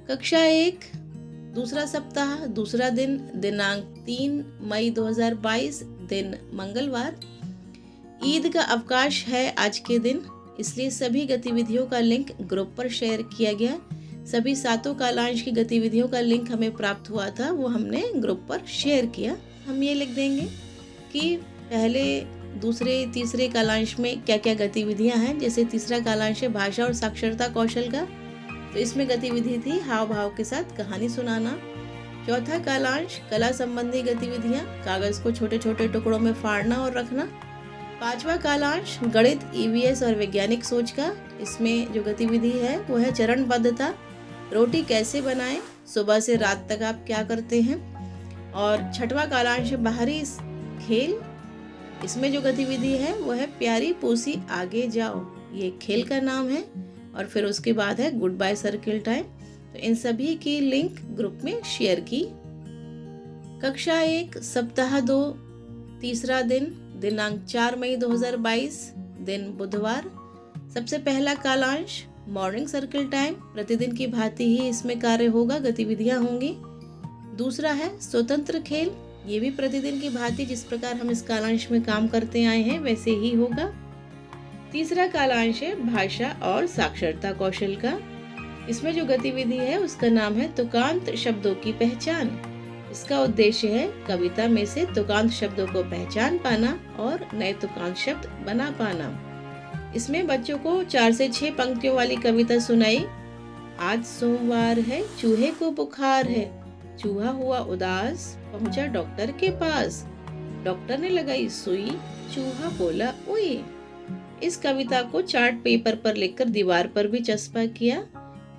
कक्षा 1 दूसरा सप्ताह दूसरा दिन दिनांक 3 मई 2022 दिन मंगलवार। ईद का अवकाश है आज के दिन, इसलिए सभी गतिविधियों का लिंक ग्रुप पर शेयर किया गया। सभी सातों कालांश की गतिविधियों का लिंक हमें प्राप्त हुआ था, वो हमने ग्रुप पर शेयर किया। हम ये लिख देंगे कि पहले दूसरे तीसरे कालांश में क्या क्या गतिविधियां हैं। जैसे तीसरा कालांश है भाषा और साक्षरता कौशल का, तो इसमें गतिविधि थी हाव भाव के साथ कहानी सुनाना। चौथा कालांश कला संबंधी गतिविधियां, कागज को छोटे छोटे टुकड़ों में फाड़ना और रखना। पांचवा कालांश गणित, ईवीएस और वैज्ञानिक सोच का, इसमें जो गतिविधि है वो है चरणबद्धता। रोटी कैसे बनाएं, सुबह से रात तक आप क्या करते हैं। और छठवां कालांश बाहरी खेल, इसमें जो गतिविधि है वो है प्यारी पूसी आगे जाओ, ये खेल का नाम है। और फिर उसके बाद है गुड बाय सर्किल टाइम। तो इन सभी की लिंक ग्रुप में शेयर की। कक्षा 1 सप्ताह 2 तीसरा दिन दिनांक 4 मई 2022 दिन बुधवार। सबसे पहला कालांश मॉर्निंग सर्किल टाइम, प्रतिदिन की भांति ही इसमें कार्य होगा, गतिविधियां होंगी। दूसरा है स्वतंत्र खेल, ये भी प्रतिदिन की भांति जिस प्रकार हम इस कालांश में काम करते आए हैं वैसे ही होगा। तीसरा कालांश है भाषा और साक्षरता कौशल का, इसमें जो गतिविधि है उसका नाम है तुकांत शब्दों की पहचान। इसका उद्देश्य है कविता में से तुकांत शब्दों को पहचान पाना और नए तुकांत शब्द बना पाना। इसमें बच्चों को 4 से 6 पंक्तियों वाली कविता सुनाई। आज सोमवार है, चूहे को बुखार है, चूहा हुआ उदास, पहुंचा डॉक्टर के पास, डॉक्टर ने लगाई सुई, चूहा बोला उई। इस कविता को चार्ट पेपर पर लिखकर दीवार पर भी चस्पा किया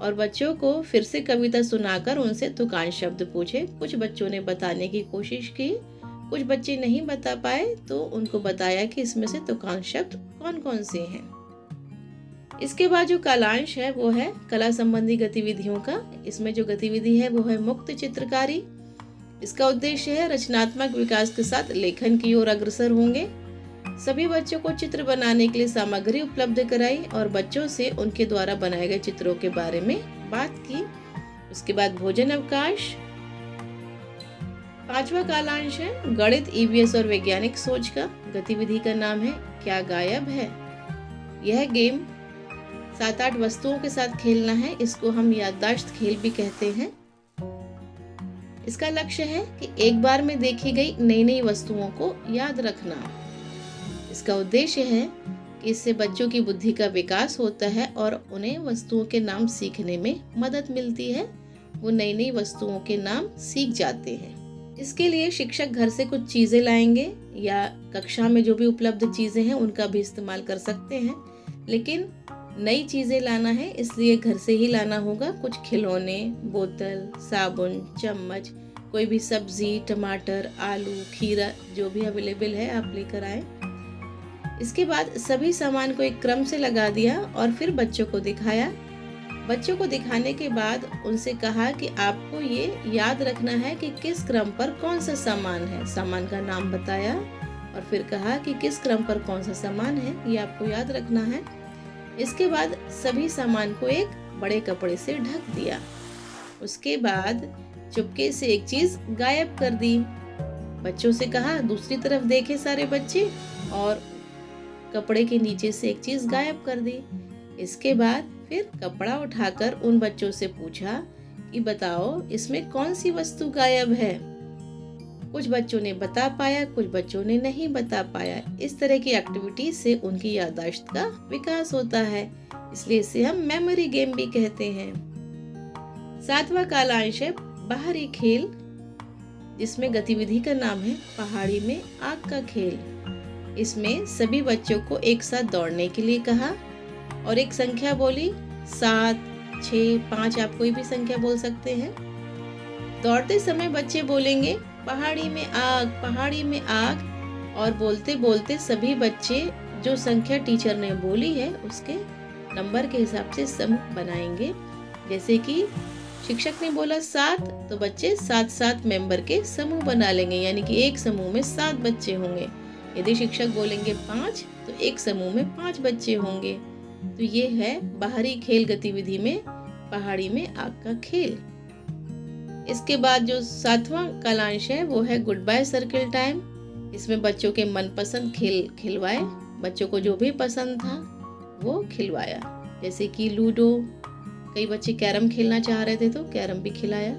और बच्चों को फिर से कविता सुनाकर उनसे तुकांत शब्द पूछे। कुछ बच्चों ने बताने की कोशिश की, कुछ बच्चे नहीं बता पाए, तो उनको बताया कि इसमें से तुकांत शब्द कौन कौन से हैं। इसके बाद जो कालांश है वो है कला संबंधी गतिविधियों का। इसमें जो गतिविधि है वो है मुक्त चित्रकारी। इसका उद्देश्य है रचनात्मक विकास के साथ लेखन की ओर अग्रसर होंगे। सभी बच्चों को चित्र बनाने के लिए सामग्री उपलब्ध कराई और बच्चों से उनके द्वारा बनाए गए चित्रों के बारे में बात की। उसके बाद भोजन अवकाश। पांचवा कालांश है गणित, ईवीएस और वैज्ञानिक सोच का। गतिविधि का नाम है क्या गायब है। यह गेम 7-8 वस्तुओं के साथ खेलना है, इसको हम याददाश्त खेल भी कहते हैं। इसका लक्ष्य है कि एक बार में देखी गई नई नई वस्तुओं को याद रखना। इसका उद्देश्य है कि इससे बच्चों की बुद्धि का विकास होता है और उन्हें वस्तुओं के नाम सीखने में मदद मिलती है। वो नई नई वस्तुओं के नाम सीख जाते हैं। इसके लिए शिक्षक घर से कुछ चीजें लाएंगे या कक्षा में जो भी उपलब्ध चीजें हैं उनका भी इस्तेमाल कर सकते हैं, लेकिन नई चीजें लाना है इसलिए घर से ही लाना होगा। कुछ खिलौने, बोतल, साबुन, चम्मच, कोई भी सब्जी, टमाटर, आलू, खीरा जो भी अवेलेबल है आप लेकर आए। इसके बाद सभी सामान को एक क्रम से लगा दिया और फिर बच्चों को दिखाया। बच्चों को दिखाने के बाद उनसे कहा कि आपको ये याद रखना है कि किस क्रम पर कौन सा सामान है। सामान का नाम बताया और फिर कहा कि किस क्रम पर कौन सा सामान है, ये आपको याद रखना है। इसके बाद सभी सामान को एक बड़े कपड़े से ढक दिया। उसके बाद चुपके से एक चीज गायब कर दी। बच्चों से कहा दूसरी तरफ देखे सारे बच्चे और कपड़े के नीचे से एक चीज गायब कर दी। इसके बाद फिर कपड़ा उठाकर उन बच्चों से पूछा कि बताओ इसमें कौन सी वस्तु गायब है। कुछ बच्चों ने बता पाया, कुछ बच्चों ने नहीं बता पाया। इस तरह की एक्टिविटी से उनकी याददाश्त का विकास होता है, इसलिए इसे हम मेमोरी गेम भी कहते हैं। 7वां कालांश है बाहरी खेल, जिसमें गतिविधि का नाम है पहाड़ी में आग का खेल। इसमें सभी बच्चों को एक साथ दौड़ने के लिए कहा और एक संख्या बोली, 7, 6, 5, आप कोई भी संख्या बोल सकते हैं। दौड़ते समय बच्चे बोलेंगे पहाड़ी में आग, पहाड़ी में आग, और बोलते बोलते सभी बच्चे जो संख्या टीचर ने बोली है उसके नंबर के हिसाब से समूह बनाएंगे। जैसे कि शिक्षक ने बोला 7, तो बच्चे 7-7 मेंबर के समूह बना लेंगे, यानी कि एक समूह में 7 बच्चे होंगे। यदि शिक्षक बोलेंगे 5, तो एक समूह में 5 बच्चे होंगे। तो ये है बाहरी खेल गतिविधि में पहाड़ी में आग का खेल। इसके बाद जो 7वां कालांश है वो है गुड बाय सर्किल टाइम। इसमें बच्चों के मनपसंद खेल खिलवाए, बच्चों को जो भी पसंद था वो खिलवाया, जैसे कि लूडो, कई बच्चे कैरम खेलना चाह रहे थे तो कैरम भी खिलाया।